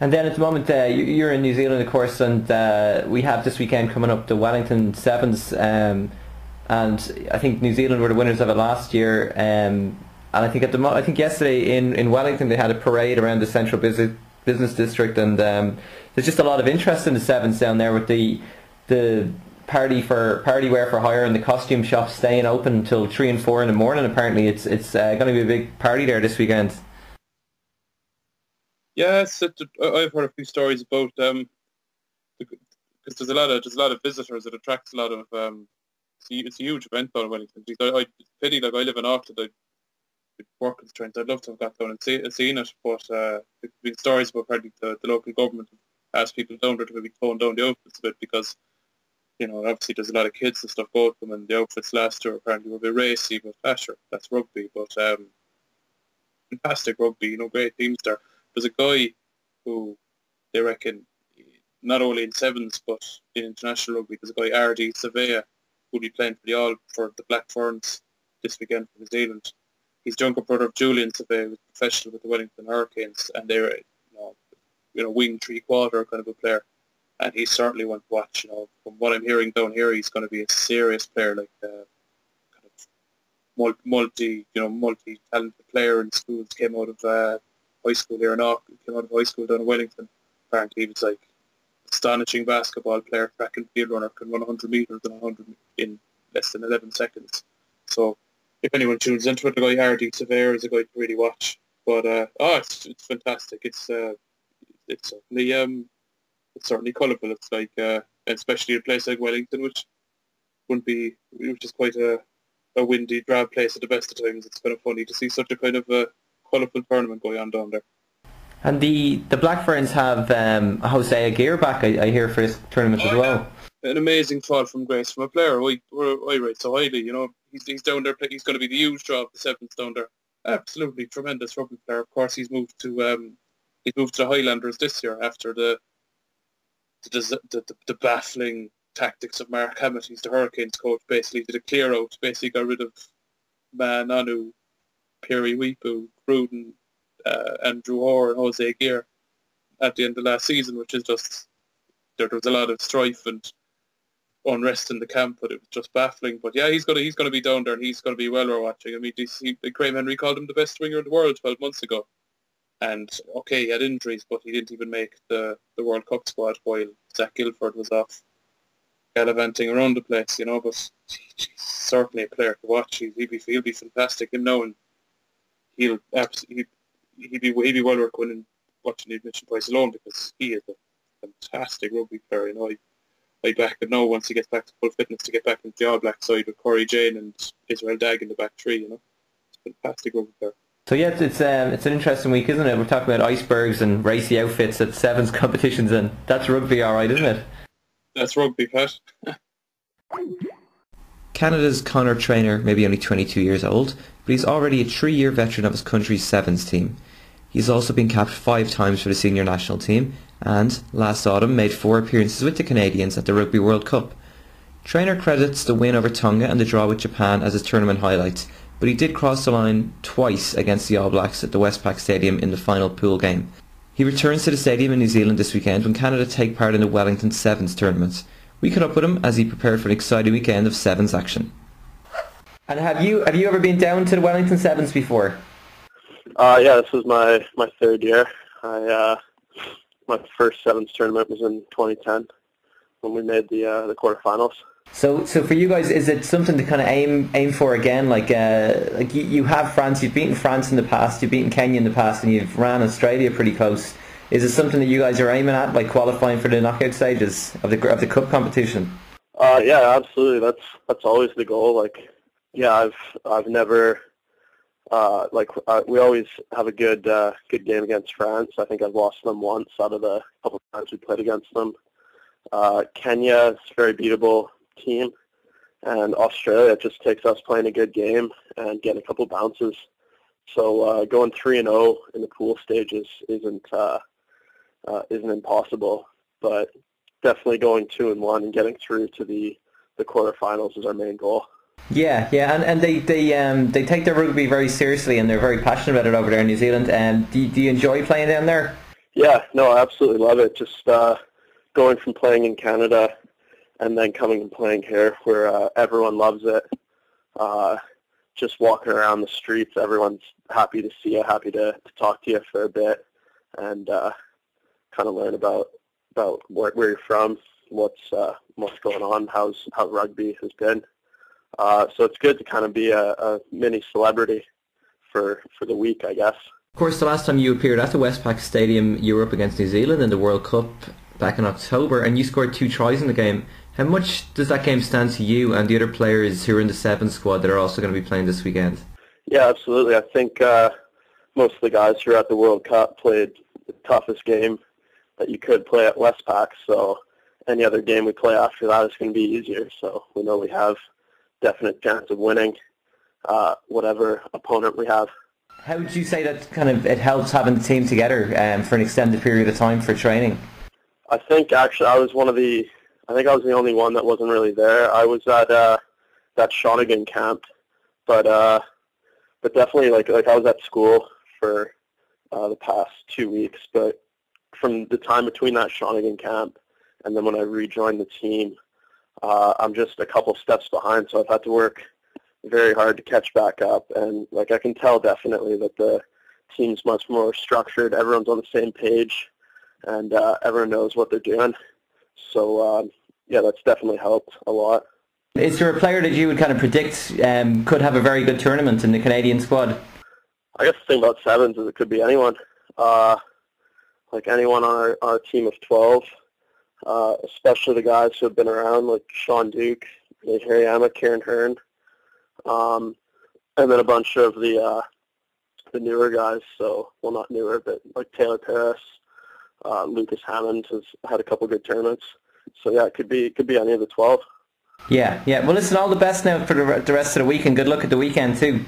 And then at the moment, you're in New Zealand, of course, and we have this weekend coming up the Wellington Sevens, and I think New Zealand were the winners of it last year. And I think I think yesterday in Wellington they had a parade around the central business district, and there's just a lot of interest in the Sevens down there with the party wear for hire and the costume shops staying open until 3 and 4 in the morning. Apparently, it's going to be a big party there this weekend. Yeah, I've heard a few stories about because there's a lot of visitors. It attracts a lot of it's a huge event down in Wellington. I pity, like, I live in Auckland. I work constraints. I'd love to have got down and seen it, but there's been stories about probably the local government asked people down there to maybe tone down the outfits a bit because, you know, obviously there's a lot of kids and stuff go to them, and the outfits last year apparently were a bit racy, but sure, that's rugby. But fantastic rugby, you know, great teams there. There's a guy who they reckon, not only in sevens but in international rugby, there's a guy, R.D. Hosea, who'll be playing for the Black Ferns this weekend for New Zealand. He's younger brother of Julian Hosea, who's professional with the Wellington Hurricanes, and they're wing 3/4 kind of a player. And he certainly went to watch. You know, from what I'm hearing down here, he's going to be a serious player, like kind of multi-talented player in schools. Came out of high school here in Auckland, came out of high school down in Wellington. Apparently he was like astonishing basketball player, track and field runner, can run 100 metres and 100 in less than 11 seconds. So if anyone tunes into it, the guy R.D. Hosea is a guy to really watch. But it's fantastic. It's certainly colourful. It's like especially a place like Wellington, which is quite a windy, drab place at the best of times. It's kind of funny to see such a kind of a colourful tournament going on down there. And the Black Ferns have Hosea gear back, I hear, for this tournament as well. Yeah. An amazing fall from grace from a player I rate so highly. You know, he's down there. He's going to be the huge draw of the Sevens down there. Absolutely tremendous rugby player. Of course, he's moved to the Highlanders this year after the baffling tactics of Mark Hammett. He's the Hurricanes coach. Basically, did a clear out. Basically, got rid of Nanu, Perry Weepu, Cruden, Andrew Hoare and Jose Gear at the end of last season, which is just, there was a lot of strife and unrest in the camp, but it was just baffling. But yeah, he's going to be down there, and he's going to be well worth watching. I mean, Graham Henry called him the best winger in the world 12 months ago, and okay, he had injuries, but he didn't even make the World Cup squad while Zach Gilford was off gallivanting around the place, you know. But he's certainly a player to watch. He'll be fantastic. Him now, and he'd be well worth winning, watching the admission price alone, because he is a fantastic rugby player. You know, I back him now once he gets back to full fitness to get back into the All Black side with Corey Jane and Israel Dag in the back three. You know, it's a fantastic rugby player. So yeah, it's an interesting week, isn't it? We're talking about icebergs and racy outfits at sevens competitions, and that's rugby, all right, isn't it? That's rugby, Pat. Canada's Conor Trainor may be only 22 years old, but he's already a 3-year veteran of his country's sevens team. He's also been capped 5 times for the senior national team, and last autumn made 4 appearances with the Canadians at the Rugby World Cup. Trainor credits the win over Tonga and the draw with Japan as his tournament highlights, but he did cross the line twice against the All Blacks at the Westpac Stadium in the final pool game. He returns to the stadium in New Zealand this weekend when Canada take part in the Wellington Sevens tournament. We caught up with him as he prepared for an exciting weekend of sevens action. And have you ever been down to the Wellington Sevens before? Yeah, this was my 3rd year. My first sevens tournament was in 2010 when we made the quarterfinals. So for you guys, is it something to kind of aim for again? Like you have France, you've beaten France in the past, you've beaten Kenya in the past, and you've ran Australia pretty close. Is it something that you guys are aiming at, like qualifying for the knockout stages of the cup competition? Yeah, absolutely. That's always the goal. Like, yeah, I've never we always have a good game against France. I think I've lost them once out of the couple of times we played against them. Kenya is a very beatable team, and Australia just takes us playing a good game and getting a couple bounces. So going 3-0 in the pool stages isn't impossible, but definitely going 2-1 and getting through to the quarterfinals is our main goal. Yeah, and they take their rugby very seriously, and they're very passionate about it over there in New Zealand. And do you enjoy playing down there? Yeah, no, I absolutely love it. Just going from playing in Canada and then coming and playing here where everyone loves it. Just walking around the streets, everyone's happy to see you, happy to talk to you for a bit and kind of learn about where you're from, what's going on, how rugby has been. So it's good to kind of be a mini celebrity for the week, I guess. Of course, the last time you appeared at the Westpac Stadium, you were up against New Zealand in the World Cup back in October, and you scored 2 tries in the game. How much does that game stand to you and the other players who are in the Sevens squad that are also going to be playing this weekend? Yeah, absolutely. I think most of the guys who are at the World Cup played the toughest game that you could play at Westpac, so any other game we play after that is going to be easier. So we know we have definite chance of winning whatever opponent we have. How would you say that kind of it helps having the team together for an extended period of time for training? I think actually I was the only one that wasn't really there. I was at that Shawnigan camp, but definitely like I was at school for the past 2 weeks. But from the time between that Shawnigan camp and then when I rejoined the team, I'm just a couple steps behind. So I've had to work very hard to catch back up, and like I can tell definitely that the team's much more structured. Everyone's on the same page, and everyone knows what they're doing. So yeah, that's definitely helped a lot. Is there a player that you would kind of predict could have a very good tournament in the Canadian squad? I guess the thing about Sevens is it could be anyone. Like anyone on our team of 12, especially the guys who have been around, like Sean Duke, Nate Hariyama, Kieran Hearn. And then a bunch of the newer guys, so, well, not newer, but like Taylor Paris, Lucas Hammond has had a couple good tournaments. So yeah, it could be any of the 12. Yeah. Well, listen, all the best now for the rest of the week, and good luck at the weekend too.